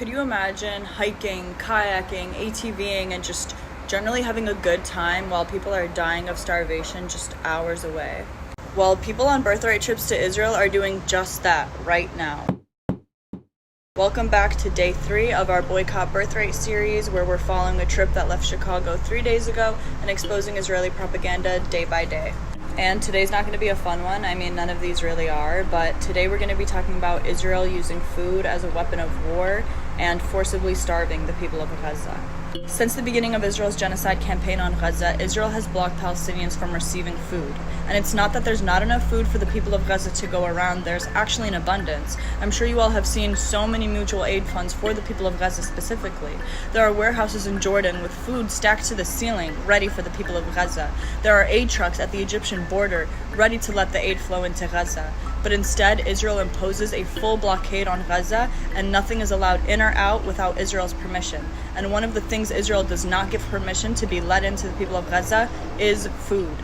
Could you imagine hiking, kayaking, ATVing, and just generally having a good time while people are dying of starvation just hours away? Well, people on Birthright trips to Israel are doing just that right now. Welcome back to day 3 of our Boycott Birthright series, where we're following a trip that left Chicago 3 days ago and exposing Israeli propaganda day by day. And today's not going to be a fun one. I mean, none of these really are, but today we're going to be talking about Israel using food as a weapon of war and forcibly starving the people of Gaza. Since the beginning of Israel's genocide campaign on Gaza, Israel has blocked Palestinians from receiving food. And it's not that there's not enough food for the people of Gaza to go around, there's actually an abundance. I'm sure you all have seen so many mutual aid funds for the people of Gaza specifically. There are warehouses in Jordan with food stacked to the ceiling, ready for the people of Gaza. There are aid trucks at the Egyptian border, ready to let the aid flow into Gaza. But instead, Israel imposes a full blockade on Gaza, and nothing is allowed in or out without Israel's permission. And one of the things Israel does not give permission to be let into the people of Gaza is food.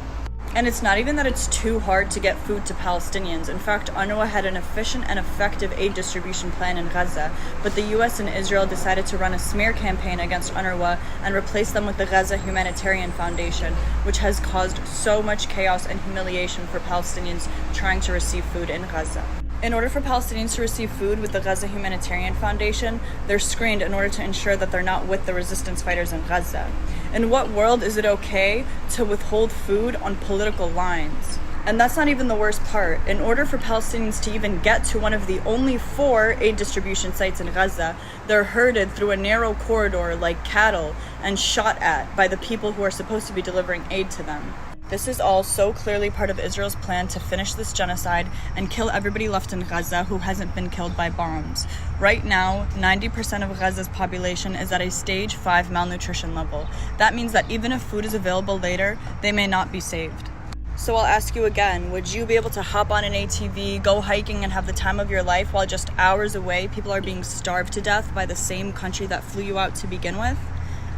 And it's not even that it's too hard to get food to Palestinians. In fact, UNRWA had an efficient and effective aid distribution plan in Gaza, but the US and Israel decided to run a smear campaign against UNRWA and replace them with the Gaza Humanitarian Foundation, which has caused so much chaos and humiliation for Palestinians trying to receive food in Gaza. In order for Palestinians to receive food with the Gaza Humanitarian Foundation, they're screened in order to ensure that they're not with the resistance fighters in Gaza. In what world is it okay to withhold food on political lines? And that's not even the worst part. In order for Palestinians to even get to one of the only 4 aid distribution sites in Gaza, they're herded through a narrow corridor like cattle and shot at by the people who are supposed to be delivering aid to them. This is all so clearly part of Israel's plan to finish this genocide and kill everybody left in Gaza who hasn't been killed by bombs. Right now, 90% of Gaza's population is at a stage 5 malnutrition level. That means that even if food is available later, they may not be saved. So I'll ask you again, would you be able to hop on an ATV, go hiking, and have the time of your life while just hours away people are being starved to death by the same country that flew you out to begin with?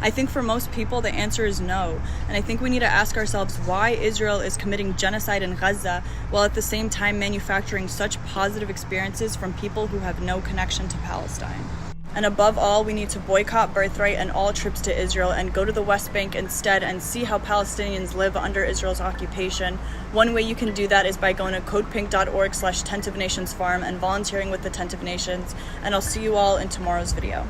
I think for most people, the answer is no. And I think we need to ask ourselves why Israel is committing genocide in Gaza while at the same time manufacturing such positive experiences from people who have no connection to Palestine. And above all, we need to boycott Birthright and all trips to Israel and go to the West Bank instead and see how Palestinians live under Israel's occupation. One way you can do that is by going to codepink.org/Tent of Nations Farm and volunteering with the Tent of Nations. And I'll see you all in tomorrow's video.